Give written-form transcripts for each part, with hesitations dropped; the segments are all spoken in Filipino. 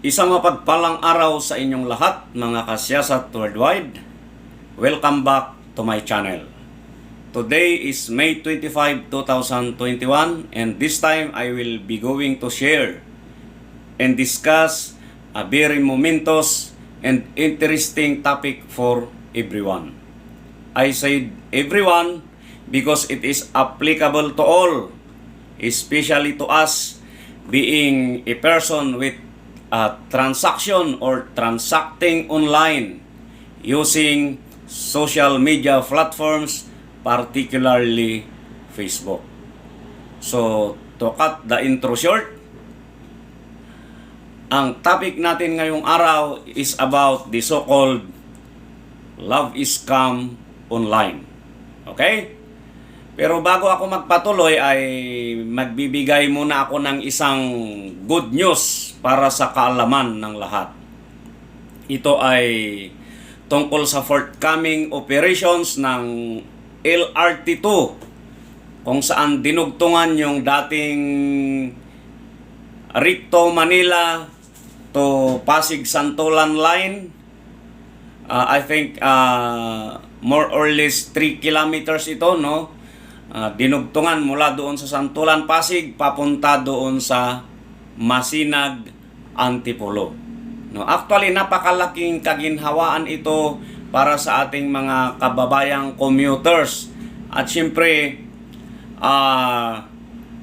Isang mapagpalang araw sa inyong lahat, mga kasiyasat worldwide. Welcome back to my channel. Today is May 25, 2021 and this time I will be going to share and discuss a very momentous and interesting topic for everyone. I said everyone because it is applicable to all, especially to us being a person with a transaction or transacting online using social media platforms, particularly Facebook. So, to cut the intro short, ang topic natin ngayong araw is about the so-called love scam online. Okay? Pero bago ako magpatuloy ay magbibigay muna ako ng isang good news para sa kaalaman ng lahat. Ito ay tungkol sa forthcoming operations ng LRT2 kung saan dinugtungan yung dating Recto Manila to Pasig Santolan line. I think more or less 3 kilometers ito, no? Dinugtungan mula doon sa Santolan, Pasig, papunta doon sa Masinag, Antipolo. No, actually, napakalaking kaginhawaan ito para sa ating mga kababayang commuters. At siyempre,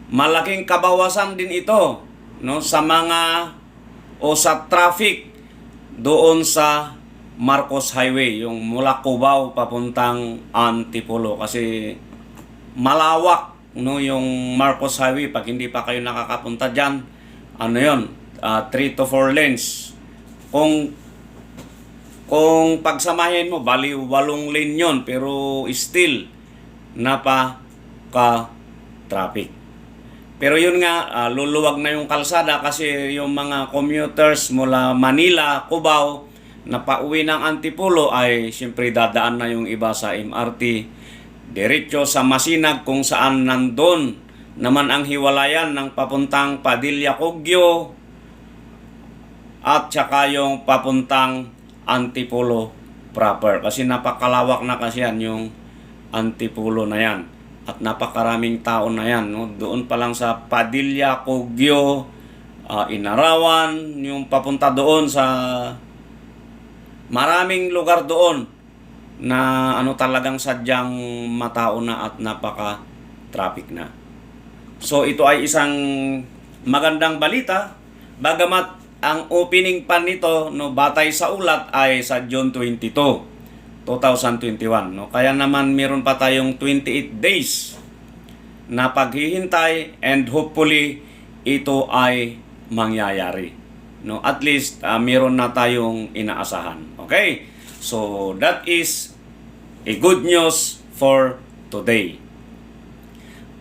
malaking kabawasan din ito, no, sa mga o sa traffic doon sa Marcos Highway, yung mula Cubao papuntang Antipolo. Kasi malawak, no, yung Marcos Highway. Pag hindi pa kayo nakakapunta dyan, ano yun, 3 to 4 lanes. Kung pagsamahin mo, bali 8 lane yun, pero still napaka-traffic. Pero yun nga, luluwag na yung kalsada kasi yung mga commuters mula Manila, Cubao, na pauwi ng Antipolo ay siyempre dadaan na yung iba sa MRT diretso sa Masinag kung saan nandun naman ang hiwalayan ng papuntang Padilla, Cogyo at saka yung papuntang Antipolo proper. Kasi napakalawak na kasi yan yung Antipolo na yan at napakaraming tao na yan, no? Doon pa lang sa Padilla, Cogyo, Inarawan, yung papunta doon sa maraming lugar doon na talagang sadyang matao na at napaka-traffic na. So ito ay isang magandang balita, bagamat ang opening pan nito, no, batay sa ulat ay sa June 22, 2021. No? Kaya naman meron pa tayong 28 days na paghihintay and hopefully ito ay mangyayari. No? At least meron na tayong inaasahan. Okay? So, that is a good news for today.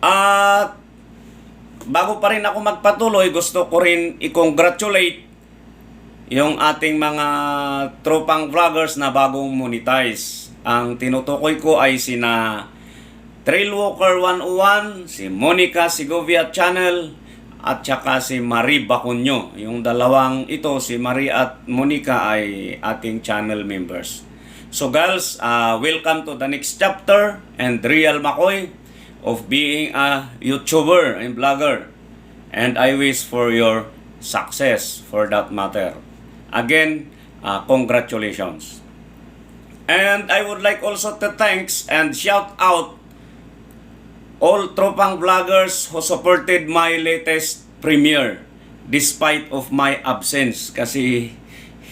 At bago pa rin ako magpatuloy, gusto ko rin i-congratulate yung ating mga tropang vloggers na bagong monetize. Ang tinutukoy ko ay sina Trailwalker 101, si Monica Segovia Channel, at saka si Marie Bacunyo. Yung dalawang ito, si Marie at Monica, ay ating channel members. So girls, welcome to the next chapter and Real McCoy of being a YouTuber and vlogger. And I wish for your success for that matter. Again, congratulations. And I would like also to thanks and shout out all tropang vloggers who supported my latest premiere despite of my absence. Kasi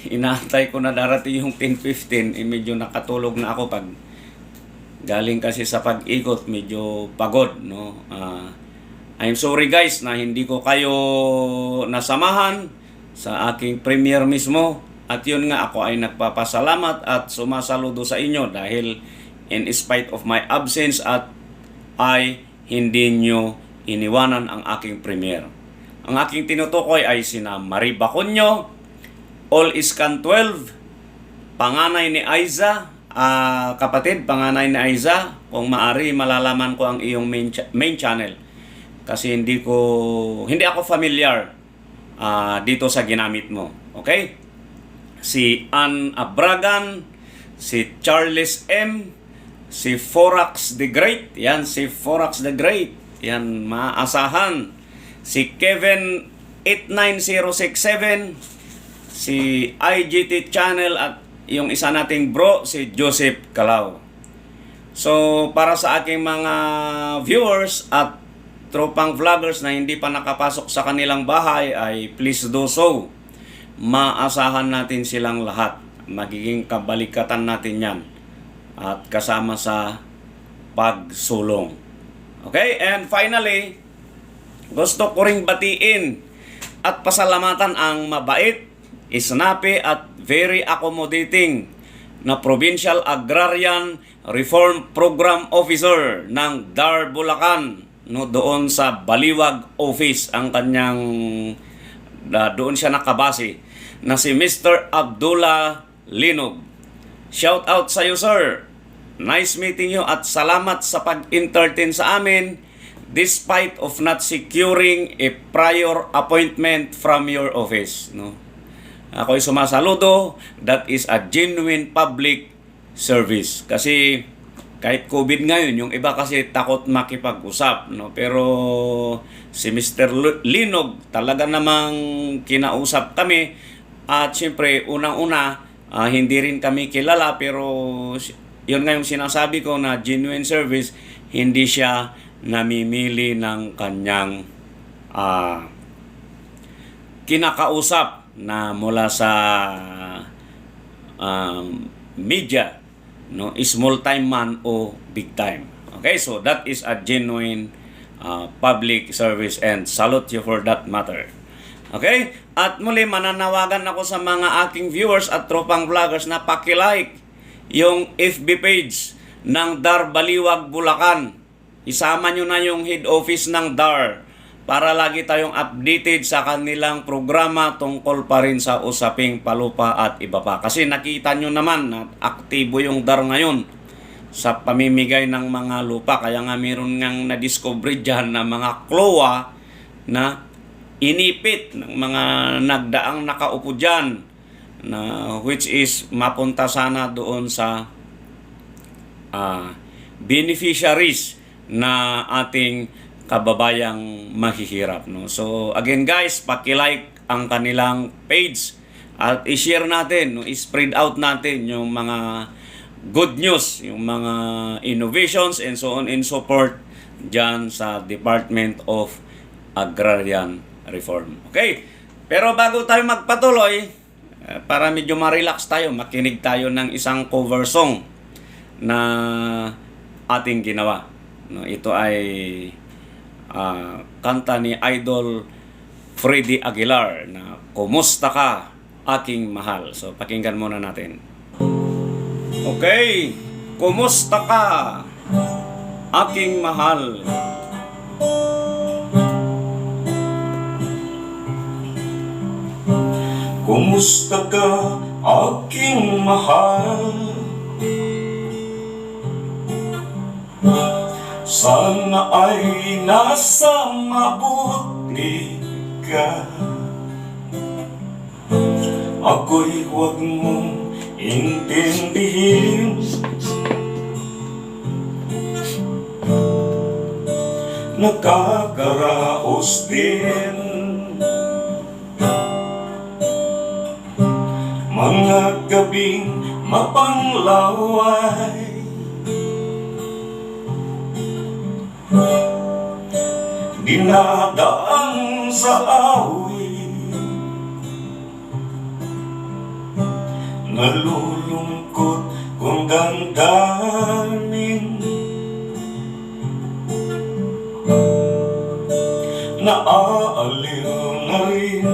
inaantay ko na darating yung 10:15, medyo nakatulog na ako pag galing kasi sa pag-ikot, medyo pagod, no. I'm sorry guys na hindi ko kayo nasamahan sa aking premiere mismo. At yun nga, ako ay nagpapasalamat at sumasaludo sa inyo dahil in spite of my absence at ay hindi nyo iniwanan ang aking premiere. Ang aking tinutukoy ay sina Marie Bacunyo, All Iscan 12, panganay ni Aiza, kapatid, panganay ni Aiza. Kung maari, malalaman ko ang iyong main channel. Kasi hindi ako familiar dito sa ginamit mo. Okay? Si Ann Abragan, si Charles M., si Forax the Great. Yan, si Forax the Great. Yan, maasahan. Si Kevin 89067, si IGT Channel, at yung isa nating bro, si Joseph Calao. So, para sa aking mga viewers at tropang vloggers na hindi pa nakapasok sa kanilang bahay, ay please do so. Maasahan natin silang lahat. Magiging kabalikatan natin yan. At kasama sa pagsulong. Okay? And finally, gusto ko ring batiin at pasalamatan ang mabait, snappy at very accommodating na Provincial Agrarian Reform Program Officer ng DAR Bulacan, no, doon sa Baliwag Office ang kanyang doon siya nakabase, na si Mr. Abdullah Linog. Shout out sa iyo, sir. Nice meeting you at salamat sa pag-entertain sa amin despite of not securing a prior appointment from your office, no. Ako'y sumasaludo. That is a genuine public service. Kasi kahit COVID ngayon, yung iba kasi takot makipag-usap, no? Pero si Mr. Linog talaga namang kinausap kami. At syempre, unang-una, hindi rin kami kilala, pero yun nga yung sinasabi ko na genuine service, hindi siya namimili ng kanyang kinakausap na mula sa media, no, small time man o big time. Okay, so that is a genuine public service and salute you for that matter. Okay, at muli mananawagan ako sa mga aking viewers at tropang vloggers na paki-like yung FB page ng DAR Baliwag Bulacan. Isama nyo na yung head office ng DAR para lagi tayong updated sa kanilang programa tungkol pa rin sa usaping palupa at iba pa. Kasi nakita nyo naman na aktibo yung DAR ngayon sa pamimigay ng mga lupa. Kaya nga meron ngang na-discover dyan na mga klowa na inipit ng mga nagdaang nakaupo dyan, na which is mapunta sana doon sa beneficiaries na ating kababayang mahihirap, no? So again guys, paki-like ang kanilang page at i-share natin, no? I-spread out natin yung mga good news, yung mga innovations and so on and so forth dyan sa Department of Agrarian Reform. Okay, pero bago tayo magpatuloy, para medyo ma-relax tayo, makinig tayo ng isang cover song na ating ginawa, no? Ito ay kanta ni Idol Freddy Aguilar na Kumusta Ka Aking Mahal. So pakinggan muna natin. Okay, kumusta ka aking mahal? Kumusta ka aking mahal? Sana ay nasa mabuti ka. Ako'y huwag mong intindihin, nakakaraos din mga gabing mapanglaway. Dinadaan sa awit, nalulungkot kung damdamin, naaaliw na rin.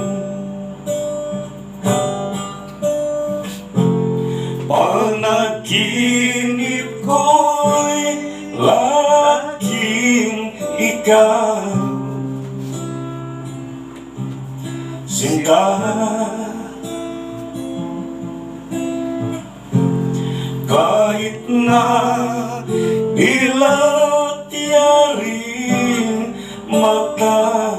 Panaginip ko'y laging ikaw, sinta. Kahit na dilat yaring mata,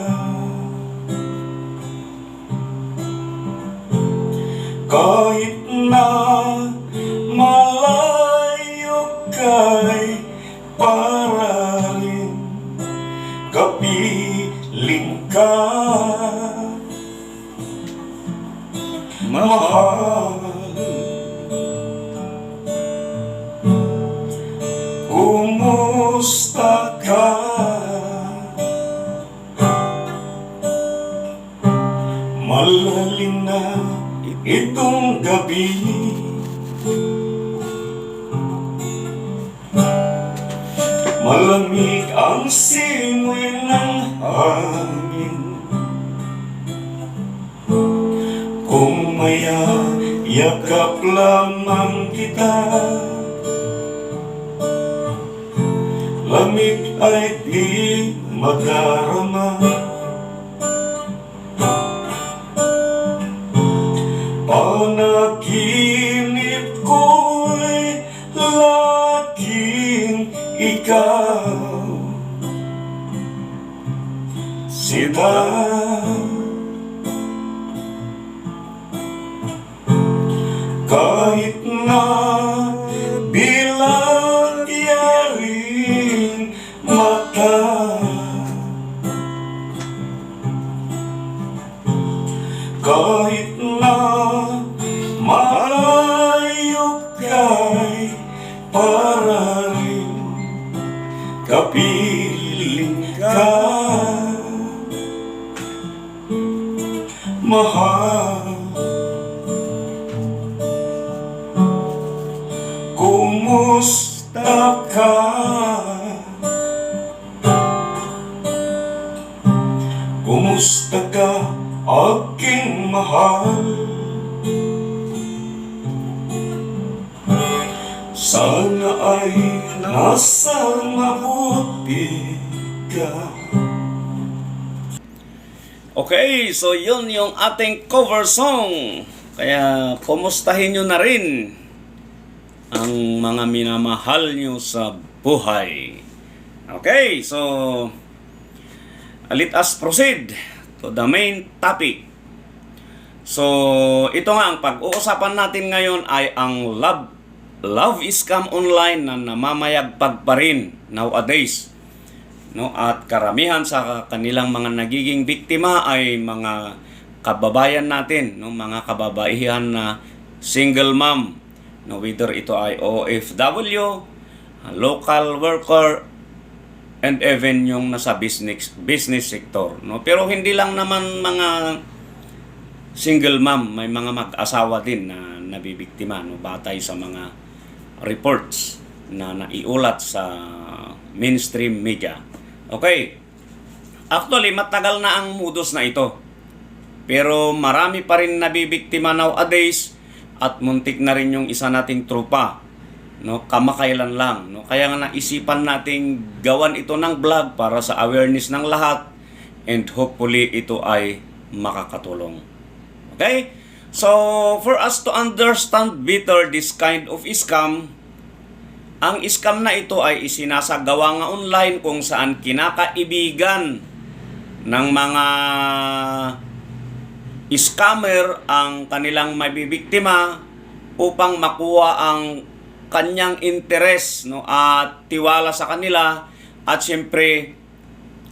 kahit na malayo kay para rin kapiling ka, mahal. Kumusta ka? Malalim na itong gabi, malamig ang simoy ng hangin. Kung yakap lamang kita, lamig ay di madarama. Panaginip ko'y laging ikaw, sita. Kahit na bilang yaring mata, kahit na malayo kay para rin kapiling ka, mahal. Kumusta ka? Kumusta ka, aking mahal? Sana ay nasa mabuti ka. Okay, so yun yung ating cover song. Kaya kumustahin nyo na rin ang mga minamahal nyo sa buhay. Okay, so let us proceed to the main topic. So ito nga, ang pag-uusapan natin ngayon ay ang love scam online na namamayagpag pa rin nowadays. No, at karamihan sa kanilang mga nagiging biktima ay mga kababayan natin, no, mga kababaihan na single mom, no, whether ito ay OFW, local worker, and even yung nasa business sector, no. Pero hindi lang naman mga single mom, may mga mag-asawa din na nabibiktima, no, batay sa mga reports na naiulat sa mainstream media. Okay. Actually, matagal na ang modus na ito. Pero marami pa rin nabibiktima nowadays at muntik na rin yung isa nating tropa. No, kamakailan lang, no. Kaya nga naisipan nating gawan ito ng vlog para sa awareness ng lahat and hopefully ito ay makakatulong. Okay? So, for us to understand better this kind of scam, ang scam na ito ay isinasagawa nga online kung saan kinakaibigan ng mga scammer ang kanilang mabibiktima upang makuha ang kanyang interes, no, at tiwala sa kanila, at siyempre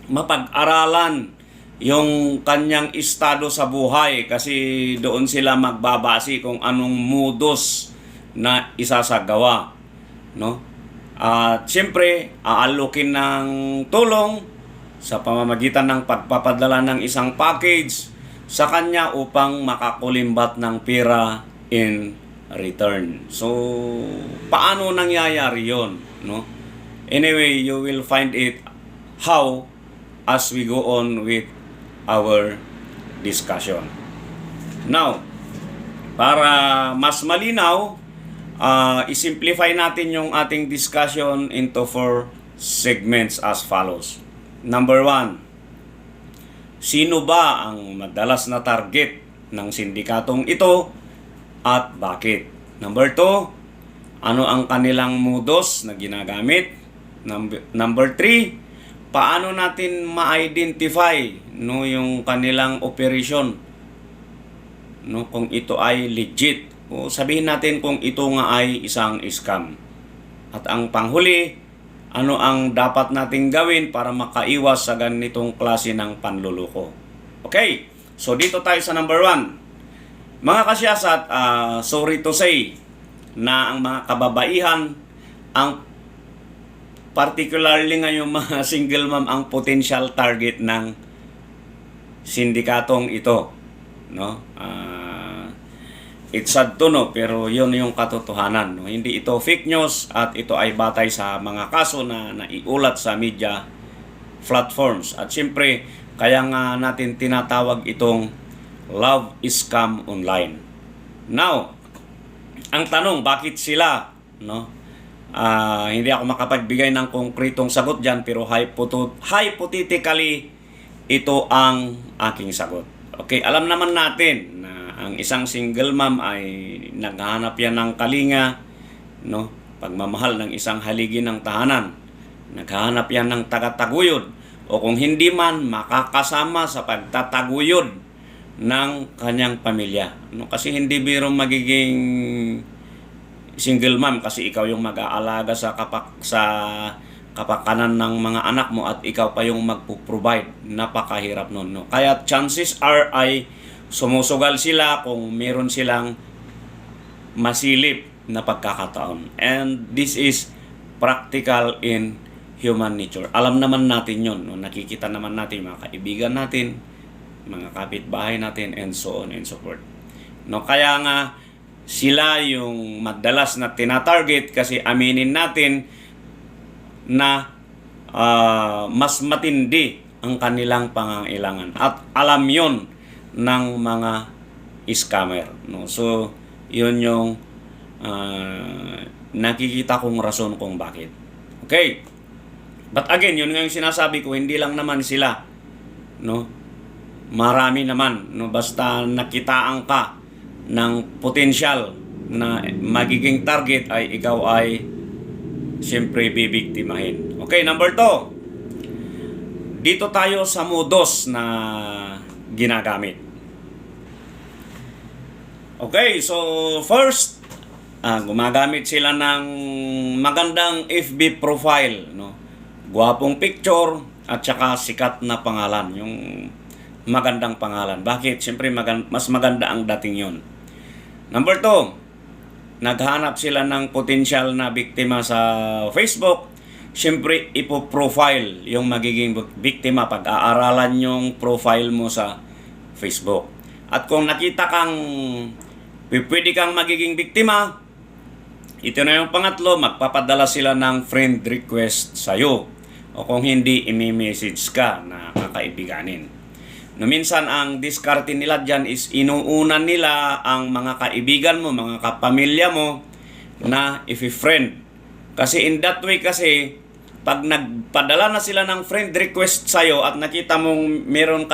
mapag-aralan yung kanyang estado sa buhay kasi doon sila magbabase kung anong modus na isasagawa, no? At siyempre aalukin ng tulong sa pamamagitan ng pagpapadala ng isang package sa kanya upang makakulimbat ng pera in return. So, paano nangyayari yon, no? Anyway, you will find it how as we go on with our discussion. Now, para mas malinaw, isimplify natin yung ating discussion into 4 segments as follows. Number 1, sino ba ang madalas na target ng sindikatong ito at bakit? Number 2, ano ang kanilang modus na ginagamit? Number 3, paano natin ma-identify, no, yung kanilang operation? no, kung ito ay legit. O sabihin natin kung ito nga ay isang scam. At ang panghuli, ano ang dapat nating gawin para makaiwas sa ganitong klase ng panluloko. Okay, so dito tayo sa number 1. Mga kasyasat, sorry to say na ang mga kababaihan, ang particularly ngayong mga single mom ang potential target ng sindikatong ito, no? It's sad to know, pero yun yung katotohanan, no? Hindi ito fake news at ito ay batay sa mga kaso na naiulat sa media platforms. At siyempre, kaya nga natin tinatawag itong love scam online. Now, ang tanong, bakit sila, no? Hindi ako makapagbigay ng konkretong sagot dyan, pero hypothetically, ito ang aking sagot. Okay, alam naman natin na ang isang single mom ay naghahanap yan ng kalinga, no? Pagmamahal ng isang haligi ng tahanan. Naghahanap yan ng tagataguyod, o kung hindi man, makakasama sa pagtataguyod ng kanyang pamilya. No? Kasi hindi biro magiging single mom kasi ikaw yung mag-aalaga sa kapakanan ng mga anak mo at ikaw pa yung magpo-provide. Napakahirap nun, no? Kaya chances are ay sumusugal sila kung meron silang masilip na pagkakataon. And this is practical in human nature. Alam naman natin yun, no? Nakikita naman natin mga kaibigan natin, mga kapitbahay natin, and so on and so forth. No? Kaya nga sila yung madalas na tinatarget kasi aminin natin na mas matindi ang kanilang pangangailangan. At alam yon ng mga scammer. No? So, yun yung nakikita kong rason kung bakit. Okay? But again, yun nga yung sinasabi ko, hindi lang naman sila. No? Marami naman. No? Basta nakitaan ka ng potential na magiging target ay ikaw ay siyempre bibiktimahin. Okay, number 2. Dito tayo sa modus na ginagamit. Okay, so first, gumagamit sila ng magandang FB profile, no? Gwapong picture at saka sikat na pangalan, yung magandang pangalan. Bakit? Siyempre mas maganda ang dating yon. Number 2, naghanap sila ng potential na biktima sa Facebook. Siyempre, ipo-profile yung magiging biktima. Pag-aaralan yung profile mo sa Facebook. At kung nakita kang pwede kang magiging biktima, ito na yung pangatlo, magpapadala sila ng friend request sa'yo. O kung hindi, imi-message ka na kakaibiganin. No, minsan, ang diskarte nila dyan is inuunan nila ang mga kaibigan mo, mga kapamilya mo na i-friend. Kasi in that way kasi, pag nagpadala na sila ng friend request sa'yo at nakita mong meron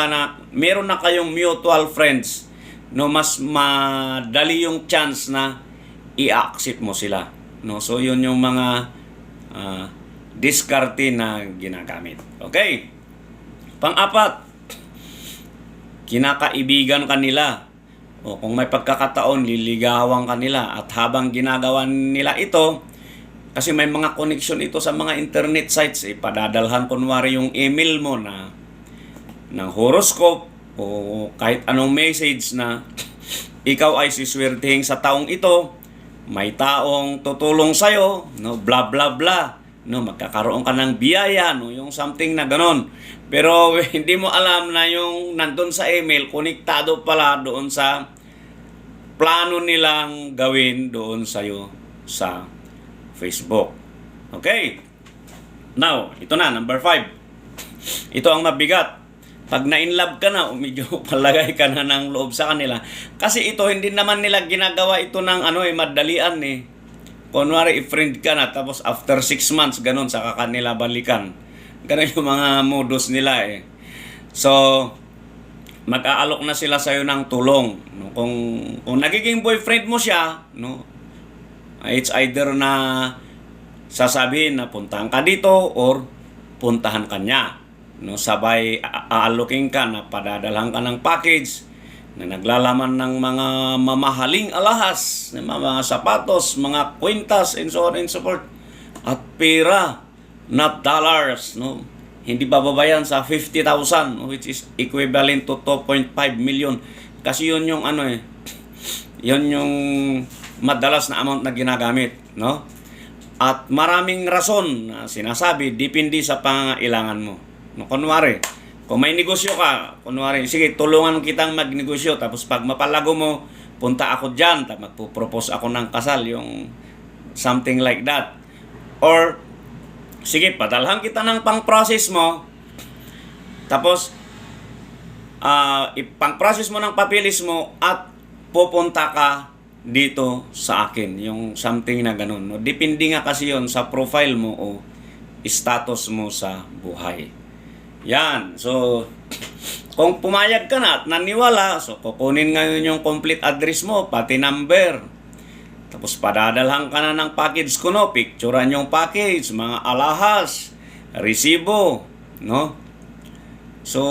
na kayong mutual friends, no, mas madali yung chance na i-accept mo sila. No? So, yun yung mga diskarte na ginagamit. Okay? Pang-apat, kinakaibigan kanila. O kung may pagkakataon, liligawan kanila. At habang ginagawa nila ito, kasi may mga connection ito sa mga internet sites, padadalhan kunwari yung email mo na ng horoscope o kahit anong message na ikaw ay siswertehing sa taong ito, may taong tutulong sa'yo, no, bla bla bla, no, magkakaroon ka ng biyaya, no, yung something na ganon. Pero hindi mo alam na yung nandun sa email, konektado pala doon sa plano nilang gawin doon sa'yo sa Facebook. Okay? Now, ito na, number 5. Ito ang mabigat. Pag na-inlove ka na, medyo palagay ka na ng loob sa kanila. Kasi ito, hindi naman nila ginagawa ito ng madalian eh. Kunwari, i-friend ka na, tapos after 6 months, ganun, saka kanila balikan. Ganun yung mga modus nila eh. So, mag-aalok na sila sa'yo ng tulong. No? Kung nagiging boyfriend mo siya, no? It's either na sasabihin na puntahan ka dito or puntahan ka niya. No, sabay aalokin ka na padadalhan ka ng package na naglalaman ng mga mamahaling alahas, ng mga sapatos, mga kwintas, and so on and so forth. At pera, not dollars, no? Hindi bababayan sa 50,000, which is equivalent to 2.5 million. Kasi yun yung yun yung madalas na amount na ginagamit, no? At maraming rason na sinasabi, depende sa pangailangan mo. No, kunwari, kung may negosyo ka, kunwari, sige, tulungan kitang magnegosyo, tapos pag mapalago mo, punta ako dyan, magpo-propose ako ng kasal, yung something like that. Or, sige, padalhan kita ng pang-process mo, tapos, ipang-process mo ng papilis mo, at pupunta ka dito sa akin, yung something na ganun. No? Depende nga kasi yon sa profile mo o status mo sa buhay. Yan. So, kung pumayag ka na at naniwala, so kukunin ngayon yung complete address mo, pati number. Tapos padadalhan ka na ng package ko, no? Picturean yung package, mga alahas, resibo, no? So,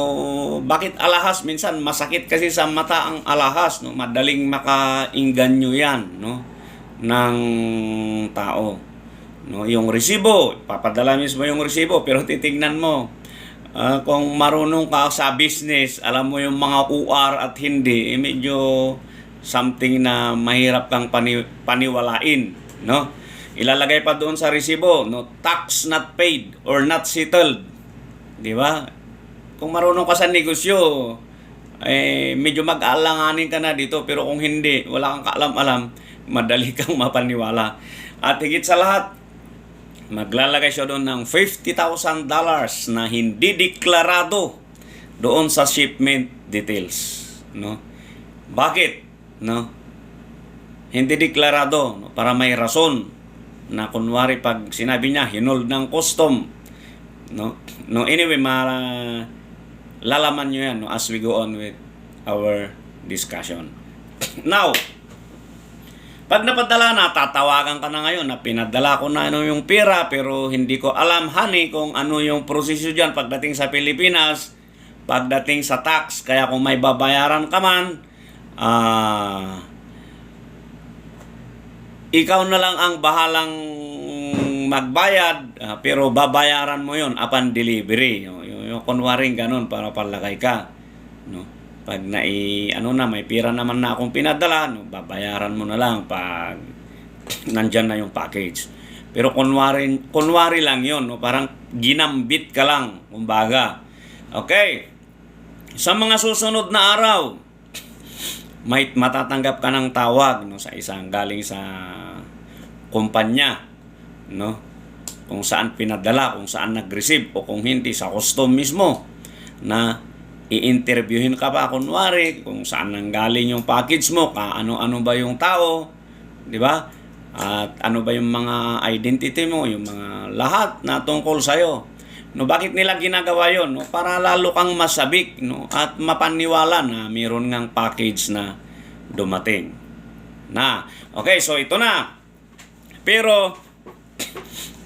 bakit alahas? Minsan masakit kasi sa mata ang alahas, no? Madaling makainganyo yan, no? Ng tao. No, yung resibo, papadala mismo yung resibo, pero titignan mo. Kung marunong ka sa business, alam mo yung mga UR at hindi, medyo something na mahirap kang paniwalain, no? Ilalagay pa doon sa resibo, no, tax not paid or not settled. Di ba? Kung marunong ka sa negosyo, medyo mag-aalanganin ka na dito, pero kung hindi, wala kang kaalam-alam, madali kang mapaniwala. At higit sa lahat, maglalagay siya doon ng $50,000 na hindi deklarado doon sa shipment details, no? Bakit, no? Hindi deklarado, no? Para may rason na kunwari pag sinabi niya hinold ng custom, no? No, anyway, lalaman niyo yan, no, as we go on with our discussion. Now, pag napadala na, tatawagan ka na ngayon na pinadala ko na yung pera, pero hindi ko alam, honey, kung ano yung proseso dyan pagdating sa Pilipinas, pagdating sa tax. Kaya kung may babayaran ka man, ikaw na lang ang bahalang magbayad, pero babayaran mo yon upon delivery. Yung kunwaring ganun para palagay ka, no? Pag may pira naman na akong pinadala, no, babayaran mo na lang pag nandyan na yung package. Pero kunwari lang yon, no, parang ginambit ka lang, kumbaga. Okay. Sa mga susunod na araw, may matatanggap ka ng tawag, no, sa isang galing sa kumpanya, no, kung saan pinadala, kung saan nag-receive, o kung hindi, sa custom mismo, na i-interviewin ka pa, kunwari, kung saan nanggaling yung package mo, ano-ano ba yung tao, di ba? At ano ba yung mga identity mo, yung mga lahat na tungkol sa'yo. No, bakit nila ginagawa yon? No? Para lalo kang masabik, no? At mapaniwala na mayroon ngang package na dumating. Na, okay, so ito na. Pero,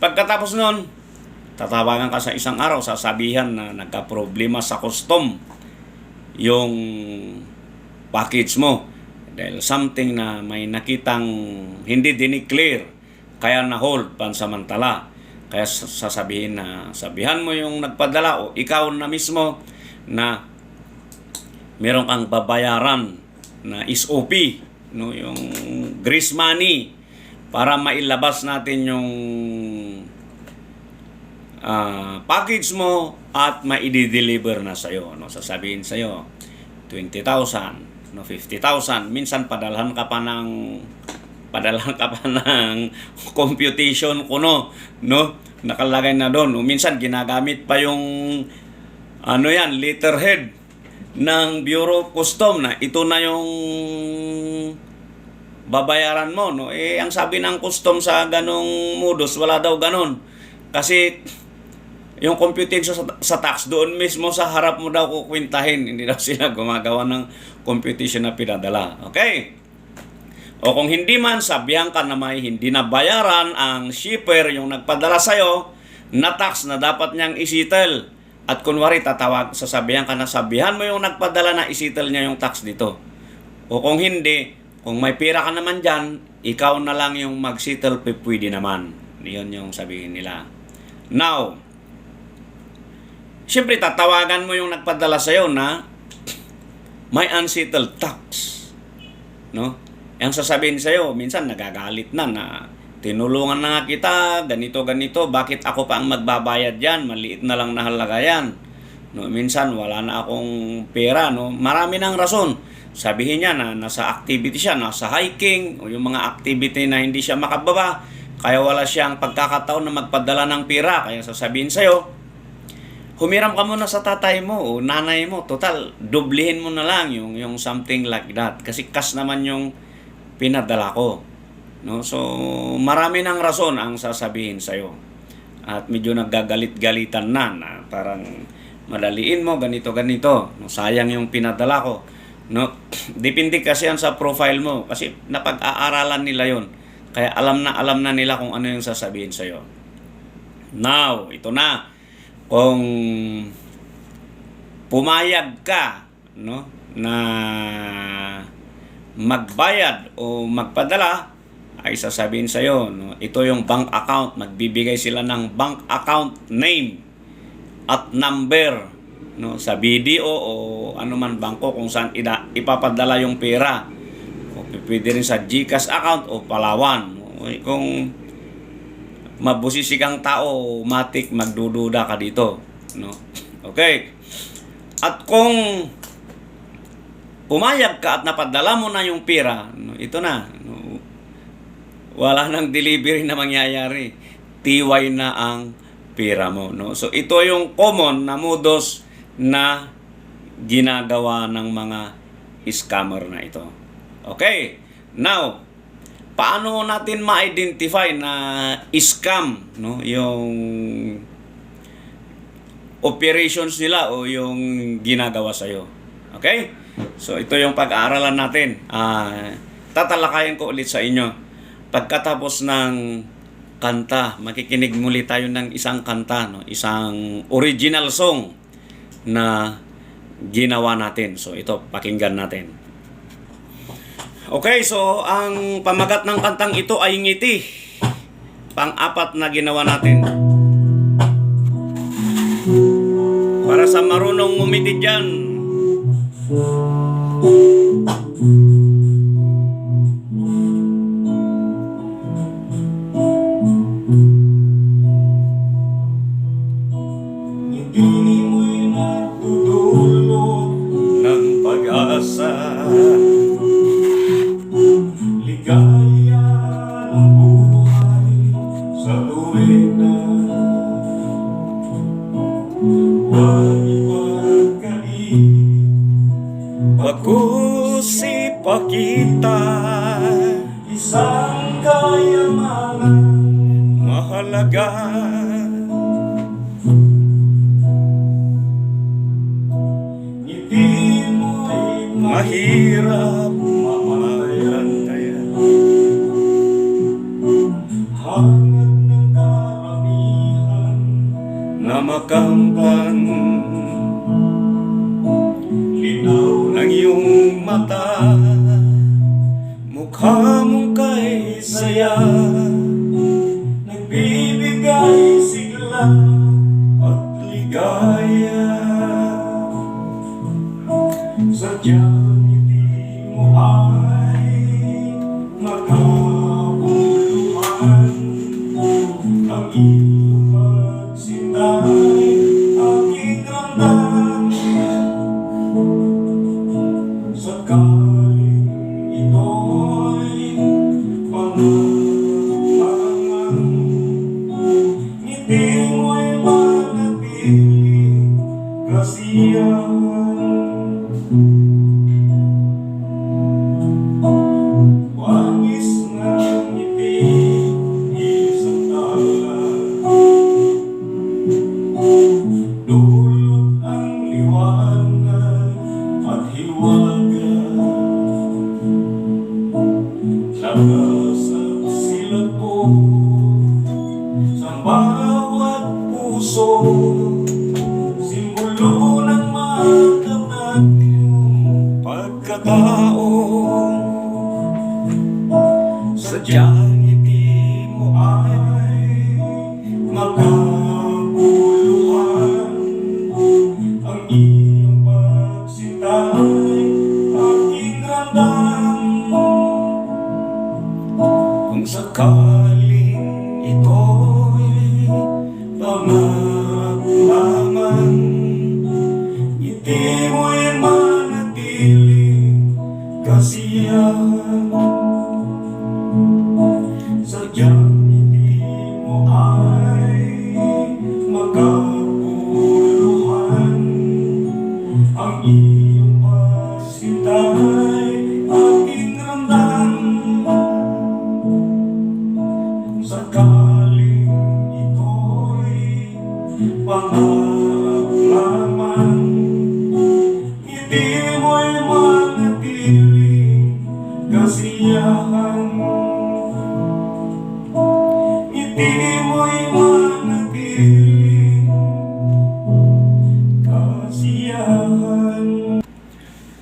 pagkatapos nun, tatawagan ka sa isang araw, sasabihan na nagka-problema sa custom yung package mo. Dahil something na may nakitang hindi dineclare, kaya na-hold pansamantala. Kaya sabihan mo yung nagpadala o ikaw na mismo na meron kang babayaran na SOP, no, yung grease money, para mailabas natin yung package mo at maidi-deliver na sa'yo. No? Sasabihin sa'yo, 20,000, no, 50,000. Minsan padalhan ka pa ng computation ko, no? Nakalagay na doon. No? Minsan ginagamit pa yung letterhead ng Bureau of Custom na ito na yung babayaran mo, no? Ang sabi ng custom sa ganong modus, wala daw ganon. Kasi yung computation sa tax, doon mismo sa harap mo daw kukwintahin. Hindi daw sila gumagawa ng computation na pinadala. Okay? O kung hindi man, sabihan ka na may hindi na bayaran ang shipper, yung nagpadala sa'yo, na tax na dapat niyang isettle. At kunwari, sasabihan ka na, sabihan mo yung nagpadala na isettle niya yung tax dito. O kung hindi, kung may pera ka naman dyan, ikaw na lang yung mag-settle, pwede naman. Yun yung sabihin nila. Now, siyempre tatawagan mo yung nagpadala sa'yo na may unsettled tax. No? Ang sasabihin sa'yo, minsan nagagalit na tinulungan na nga kita, ganito, bakit ako pa ang magbabayad yan? Maliit na lang na halaga yan. No, minsan wala na akong pera. No? Marami ng rason. Sabihin niya na nasa activity siya, nasa hiking, o yung mga activity na hindi siya makababa, kaya wala siyang pagkakataon na magpadala ng pera. Kaya sasabihin sa'yo, humiram ka muna sa tatay mo o nanay mo. Total, dublihin mo na lang yung something like that. Kasi cash naman yung pinadala ko. No? So, marami ng rason ang sasabihin sa'yo. At medyo naggagalit-galitan na parang madaliin mo, ganito. No? Sayang yung pinadala ko. No? Depende kasi yan sa profile mo. Kasi napag-aaralan nila yon. Kaya alam na nila kung ano yung sasabihin sa'yo. Now, ito na. Kung pumayag ka, no, na magbayad o magpadala, ay sasabihin sa'yo, no, ito yung bank account. Magbibigay sila ng bank account name at number, no, sa BDO o anuman bangko kung saan ipapadala yung pera. O pwede rin sa GCash account o Palawan. No. Kung mabusisi kang tao, matik magdududa ka dito, no? Okay. At kung pumayag ka at napadala mo na yung pera, no, ito na, no, wala nang delivery na mangyayari. TY na ang pera mo, no? So ito yung common na modus na ginagawa ng mga scammer na ito. Okay. Now, paano natin ma-identify na scam, no, yung operations nila o yung ginagawa sa'yo? Okay? So, ito yung pag-aaralan natin. Tatalakayin ko ulit sa inyo. Pagkatapos ng kanta, makikinig muli tayo ng isang kanta, no, isang original song na ginawa natin. So, ito, pakinggan natin. Okay, so ang pamagat ng kantang ito ay Ngiti. Pang-apat na ginawa natin. Para sa marunong ngumiti dyan. Ngiti mo'y natutulog Ng pag-asa. Ligaya ng buhay sa tuwing na huwag ipagkait. Pag-usipakita, Isang kayamanan mahalaga. ngiti mo'y Mahirap mamatayan. mamatayan. Hangad ng karamihan Na makamtan linaw ng iyong mata, mukha mong kay saya, nagbibigay sigla at ligaya. sadyang ngiti mo ay makabuluhan. Ang iyong pagsintay aking ramdam. Sakaling ito'y pangangalaman, ngiti mo'y manatiling kasiyahan. Wangis ng ngiti, isang tala, dulot ang liwanag at hiwaga. Nakasap sila ko sa bawat puso, simbolo ng matanag mo. Pagkatao Sadyang ngiti mo ay magkabuluhan. Ang iyong pagsintay aking ramdam. Kung sakaling ito'y pangarap lamang, ngiti mo'y manatiling kasiyahan. Sadyang ngiti mo ay magkabuluhan. Ang iyong pagsintay aking ramdam. Kung sakaling ito'y pangarap lamang, ngiti mo'y manatiling kasiyahan. Ngiti mo'y manatiling kasiyahan.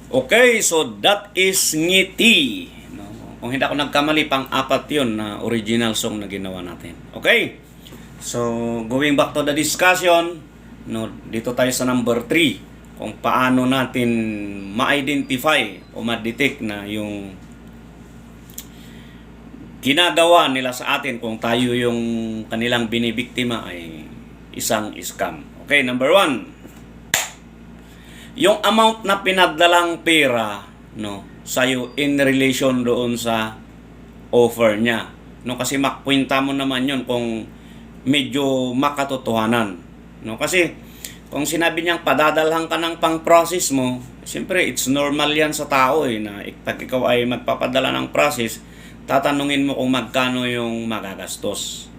Okay, so that is Ngiti. No? Kung hindi ako nagkamali, pang-apat yun na original song na ginawa natin. Okay? So, going back to the discussion, no, dito tayo sa number 3. Kung paano natin ma-identify o ma-detect na yung ginagawa nila sa atin kung tayo yung kanilang binibiktima ay isang scam. Okay, number 1. Yung amount na pinadalang pera, no, sa'yo in relation doon sa offer niya. No, kasi makwenta mo naman yun kung medyo makatotohanan. No, kasi kung sinabi niyang padadalhan ka ng pang-process mo, siyempre it's normal yan sa tao na pag ikaw ay magpapadala ng process, tatanungin mo kung magkano yung magagastos.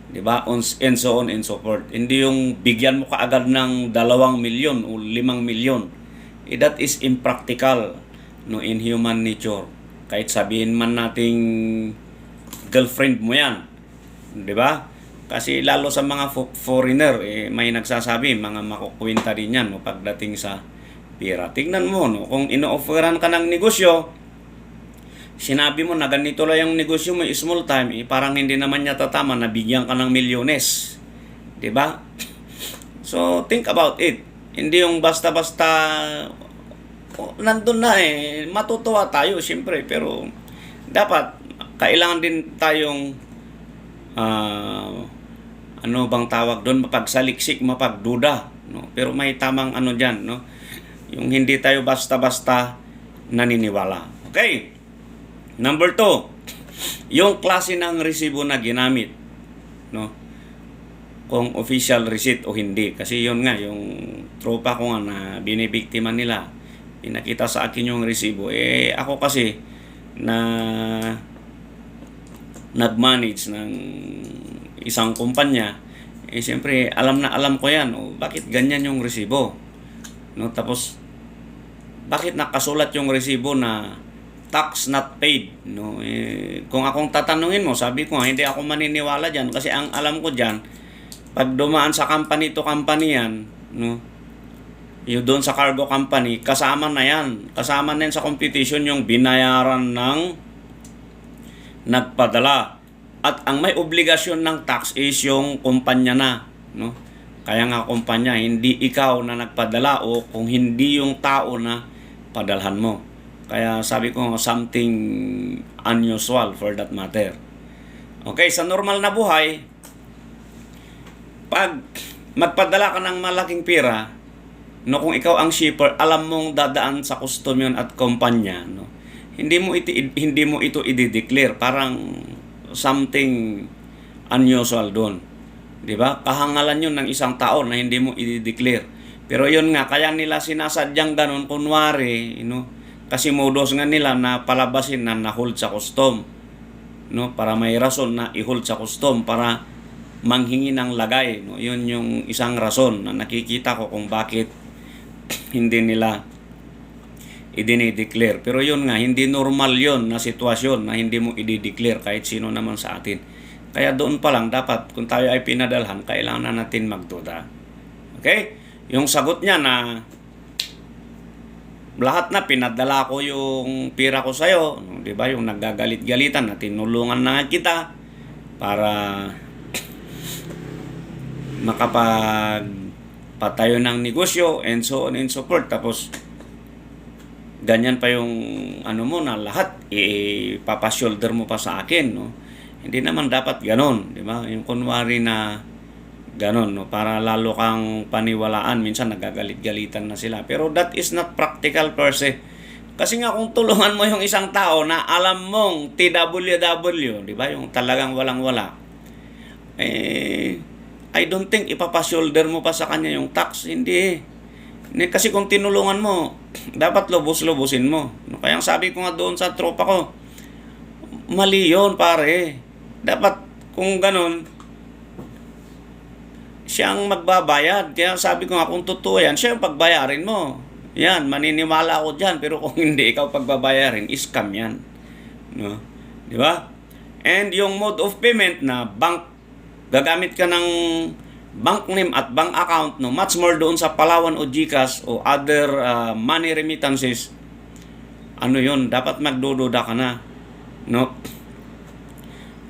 'Di ba? And so on and so forth. Hindi yung bigyan mo kaagad ng 2 milyon o 5 milyon. That is impractical, no, in human nature. Kahit sabihin man nating girlfriend mo 'yan. 'Di ba? Kasi lalo sa mga foreigner, may nagsasabi, mga makukwenta din 'yan, no, pagdating sa pera. Tingnan mo, no, kung ino-offeran ka ng negosyo, sinabi mo na ganito lang yung negosyo mo, small time, parang hindi naman niya tatama na bigyan ka ng milyones. 'Di ba? So, think about it. Hindi yung basta-basta nandun na matutuwa tayo, siyempre, pero dapat, kailangan din tayong ano bang tawag doon, mapagsaliksik, mapagduda, no? Pero may tamang ano diyan, no? Yung hindi tayo basta-basta naniniwala. Okay? Number 2, yung klase ng resibo na ginamit, no? Kung official receipt o hindi. Kasi yun nga, yung tropa ko nga na binibiktima nila, pinakita sa akin yung resibo. Ako kasi na nag-manage ng isang kumpanya, siyempre alam na alam ko yan, bakit ganyan yung resibo, no? Tapos bakit nakasulat yung resibo na tax not paid, no? Kung akong tatanungin mo, sabi ko hindi ako maniniwala diyan kasi ang alam ko diyan, pag dumaan sa company to company yan, no, yung doon sa cargo company, kasama na yan sa competition yung binayaran ng nagpadala. At ang may obligasyon ng tax is yung kumpanya na, no? Kaya nga kumpanya, hindi ikaw na nagpadala o kung hindi yung tao na padalhan mo. Kaya sabi ko, something unusual for that matter. Okay, sa normal na buhay, pag magpadala ka ng malaking pera, no, kung ikaw ang shipper, alam mong dadaan sa custom yun at kumpanya, no? Hindi mo ito i-declare, parang something unusual doon. 'Di ba? Kahangalan 'yun ng isang tao na hindi mo i-declare. Pero 'yun nga, kaya nila sinasadyang ganun kunwari, kasi modos nga nila na palabasin na na-hold sa custom, no? Para may rason na i-hold sa custom para manghingi ng lagay, no? 'Yun yung isang rason na nakikita ko kung bakit hindi nila i-declare. Pero yun nga, hindi normal yun na sitwasyon na hindi mo i-declare kahit sino naman sa atin. Kaya doon pa lang, dapat kung tayo ay pinadalhan, kailangan na natin magduda. Okay? Yung sagot niya na lahat na pinadala ko yung pira ko sa'yo, no? 'Di ba? Yung naggagalit-galitan na tinulungan na nga kita para makapagpatayo ng negosyo and so on and so forth. Tapos ganyan pa yung ano mo na lahat ipapa-shoulder mo pa sa akin, no? Hindi naman dapat ganon, 'di ba? Yung kunwari na ganon, no? Para lalo kang paniwalaan, minsan nagagalit-galitan na sila. Pero that is not practical per se. Kasi nga kung tulungan mo yung isang tao na alam mong TWW, 'di ba? Yung talagang walang-wala. I don't think ipapa-shoulder mo pa sa kanya yung tax, hindi. Kasi kung tinulungan mo, dapat lubos-lubusin mo. No? Kaya sabi ko nga doon sa tropa ko, mali yun, pare. Dapat kung ganon, siyang magbabayad. Kaya sabi ko nga, kung totoo yan, siya yung pagbayarin mo. Yan, maniniwala ako dyan. Pero kung hindi ikaw pagbabayarin, scam yan. No? Di ba? And yung mode of payment na bank, gagamit ka ng bank name at bank account, no, much more doon sa Palawan o GCash o other money remittances, ano yun, dapat magdududa ka na. No?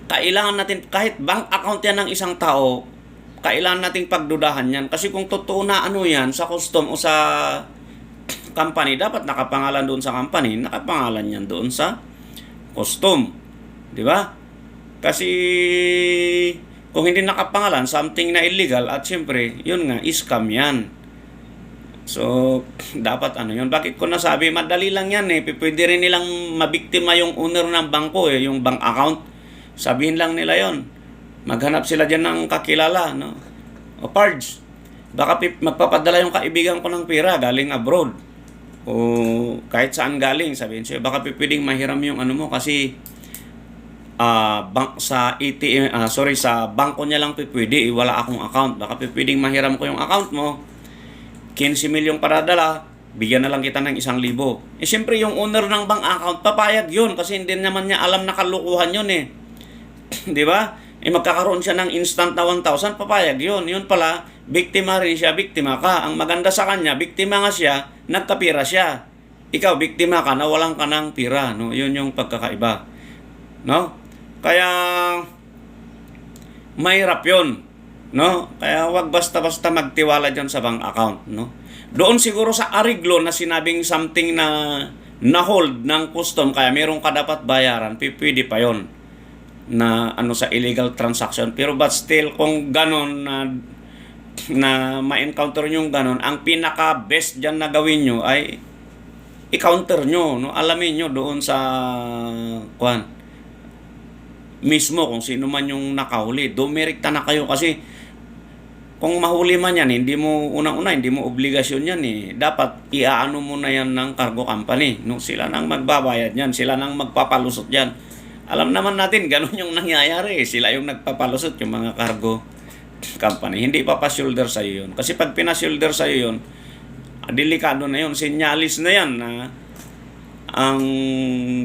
Kailangan natin, kahit bank account yan ng isang tao, kailangan nating pagdudahan yan. Kasi kung totoo na ano yan, sa custom o sa company, dapat nakapangalan doon sa company, nakapangalan yan doon sa custom. Di ba? Kasi kung hindi nakapangalan, something na illegal, at syempre, yun nga, scam yan. So, dapat ano yun. Bakit ko nasabi, madali lang yan eh. Pwede rin nilang mabiktima yung owner ng bangko eh, yung bank account. Sabihin lang nila yon. Maghanap sila dyan ng kakilala, no? O Pards, baka magpapadala yung kaibigan ko ng pera galing abroad. O kahit saan galing, sabihin siya, baka pwedeng mahiram yung ano mo kasi sa ATM, sa bangko niya lang pwede, wala akong account. Baka pwedeng mahiram ko yung account mo. 15 milyong para dala, bigyan na lang kita ng 1,000. Siyempre yung owner ng bank account, papayag yun kasi hindi naman niya alam na kalukuhan yun eh. Di ba? Magkakaroon siya ng instant na 1,000, papayag yun. Yun pala, biktima rin siya, biktima ka. Ang maganda sa kanya, biktima nga siya, nagkapira siya. Ikaw, biktima ka, nawalan ka ng pira. No? Yun yung pagkakaiba. No? Kaya, mahirap yun. No? Kaya wag basta-basta magtiwala dyan sa bank account. No? Doon siguro sa ariglo na sinabing something na hold ng custom, kaya meron ka dapat bayaran, pwede pa yon na ano sa illegal transaction. Pero but still, kung ganon na ma-encounter nyo ganon, ang pinaka-best dyan na gawin nyo ay i-counter nyo, no? Alamin nyo doon sa mismo kung sino man yung nakahuli. Dumirikta na kayo kasi kung mahuli man yan, hindi mo unang-una, hindi mo obligasyon yan eh. Dapat iaano mo na yan ng cargo company. No? Sila nang magbabayad yan, sila nang magpapalusot yan. Alam naman natin, ganun yung nangyayari. Sila yung nagpapalusot, yung mga cargo company. Hindi pa pa-shoulder sa'yo yun. Kasi pag pina-shoulder sa'yo yun, delikado na yun. Sinyalis na yan na ang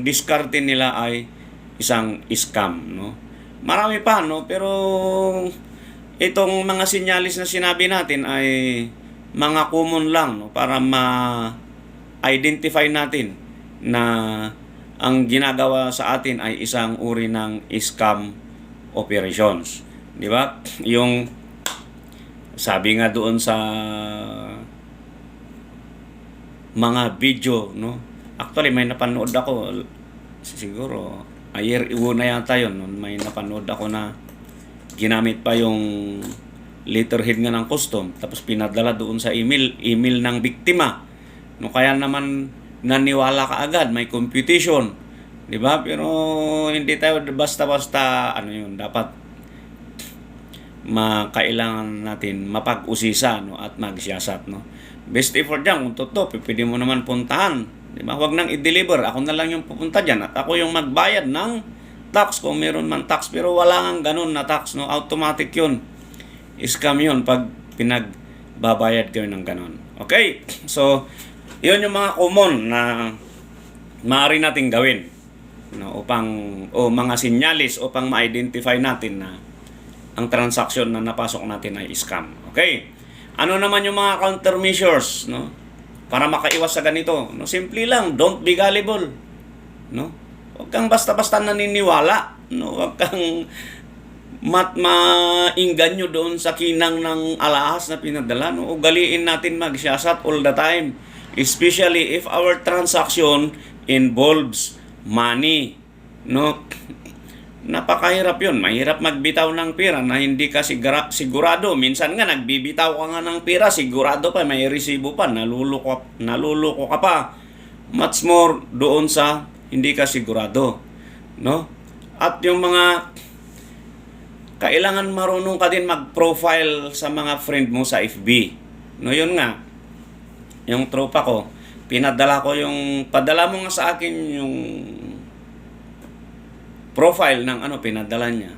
diskarte nila ay isang scam. No? Marami pa, no? Pero itong mga sinyalis na sinabi natin ay mga common lang, no? Para ma-identify natin na ang ginagawa sa atin ay isang uri ng scam operations. Di ba? Yung sabi nga doon sa mga video, no? Actually, may napanood ako, siguro, a year ago na yata yun, may napanood ako na ginamit pa yung letterhead nga ng custom, tapos pinadala doon sa email ng biktima. No, kaya naman naniwala ka agad, may computation, di ba? Pero hindi tayo basta-basta ano yun, dapat kailangan natin mapag-usisa, no, at magsiyasat, no. Best effort diyan, kung totoo, pwede mo naman puntahan, di ba? Huwag nang i-deliver, ako na lang yung pupunta diyan at ako yung magbayad ng tax kung meron man tax, pero wala nang ganun na tax, no. Automatic yun, scam yun pag pinagbabayad kayo ng ganun. Okay, so yun yung mga common na maaari nating gawin, no, o mga sinyalis upang ma-identify natin na ang transaction na napasok natin ay scam. Okay? Ano naman yung mga countermeasures, no? para makaiwas sa ganito? No, simple lang, don't be gullible. No? Huwag kang basta-basta naniniwala. No? Huwag kang mainganyo doon sa kinang ng alahas na pinadala. No? Ugaliin natin magsiyasat all the time. Especially if our transaction involves money. No? Napakahirap yun. Mahirap magbitaw ng pera na hindi ka sigurado. Minsan nga, nagbibitaw ka nga ng pera, sigurado pa, may resibo pa, naluloko ka pa. Much more doon sa hindi ka sigurado. No? At yung mga, kailangan marunong ka din mag-profile sa mga friend mo sa FB. No, yun nga. Yung tropa ko, padala mo nga sa akin yung profile ng pinadala niya.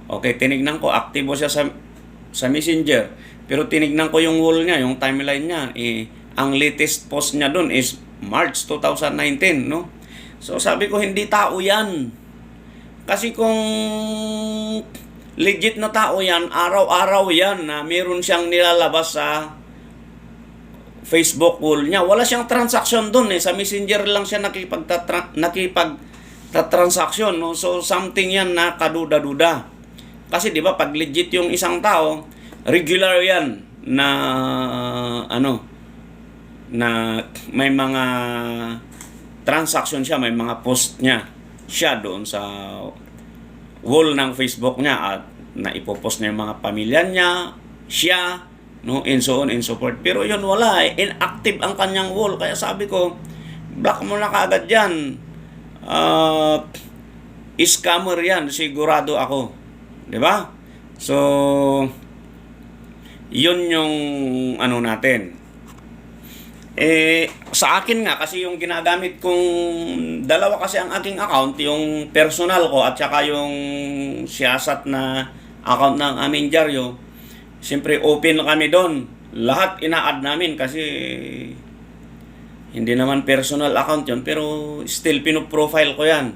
Okay, tinignan ko, aktibo siya sa Messenger. Pero tinignan ko yung wall niya, yung timeline niya. Ang latest post niya doon is March 2019, no? So sabi ko, hindi tao yan. Kasi kung legit na tao yan, araw-araw yan na meron siyang nilalabas sa Facebook wall niya. Wala siyang transaction doon Sa Messenger lang siya transaction, no? So something yan na kaduda-duda. Kasi 'di ba pag legit yung isang tao, regular yan na na may mga transaction siya, may mga post siya doon sa wall ng Facebook niya at na ipopost niya yung mga pamilya niya, siya, no, and so on and so forth. Pero yun wala, inactive ang kanyang wall. Kaya sabi ko, block mo na kaagad yan. Scammer yan, sigurado ako. 'Di ba? So yun yung natin. Sa akin nga kasi yung ginagamit kong dalawa kasi ang aking account, yung personal ko at saka yung siyasat na account ng aming dyaryo. Siyempre open kami doon. Lahat ina-add namin kasi hindi naman personal account yun, pero still pinoprofile ko yan.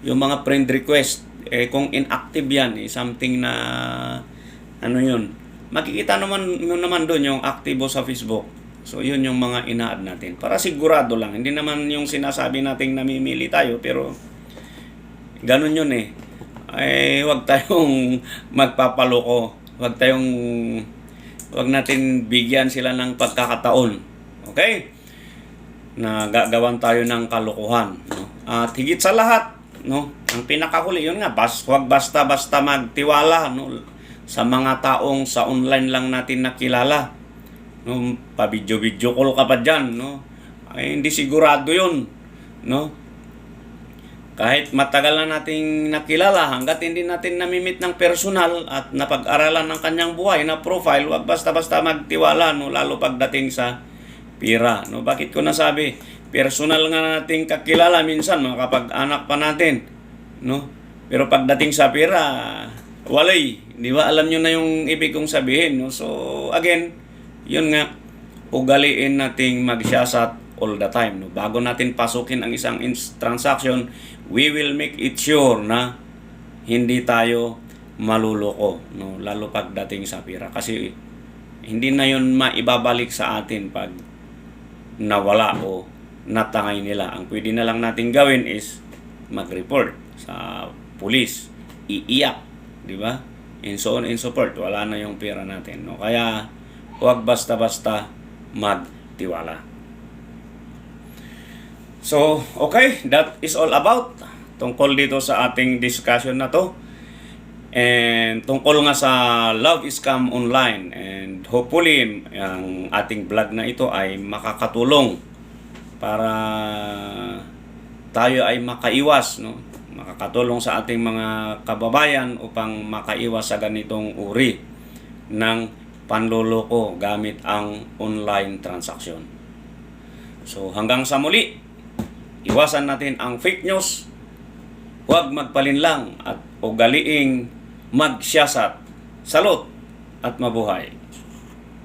Yung mga friend request, kung inactive yan, something na, yun. Makikita naman doon yung aktibo sa Facebook. So, yun yung mga ina-add natin. Para sigurado lang. Hindi naman yung sinasabi nating namimili tayo, pero ganun yun huwag tayong magpapaloko. Huwag natin bigyan sila ng pagkakataon. Okay? Na gagawan tayo ng kalokohan, no? At higit sa lahat, no, ang pinakahuli yun nga, huwag basta-basta magtiwala, no, sa mga taong sa online lang natin nakilala. No, pa-video call ka pa diyan, no? Hindi sigurado yun, no? Kahit matagal na nating nakilala, hangga't hindi natin namimit ng personal at napag-aralan ng kanyang buhay na profile, huwag basta-basta magtiwala, no, lalo pagdating sa pira, no? Bakit ko nasabi? Personal nga nating kakilala minsan, kapag anak pa natin, no? Pero pagdating sa pira, walay, di ba? Alam nyo na yung ibig kong sabihin, no? So again, yun nga, ugaliin nating magsiyasat all the time, no? Bago natin pasukin ang isang transaction, we will make it sure na hindi tayo maluloko, no? Lalo pagdating sa pira, kasi hindi na yun maibabalik sa atin pag nawala o natangay nila. Ang pwede na lang natin gawin is mag-report sa pulis, iiyak, di ba? And so on and so forth. Wala na yung pera natin, no? Kaya huwag basta-basta magtiwala. So, okay, that is all about tungkol dito sa ating discussion na to. And tungkol nga sa Love Scam Online, and hopefully ang ating vlog na ito ay makakatulong para tayo ay makaiwas, no? Makakatulong sa ating mga kababayan upang makaiwas sa ganitong uri ng panloloko gamit ang online transaction. So hanggang sa muli, iwasan natin ang fake news, huwag magpalinlang at ugaliing magsiyasat. Salud at mabuhay.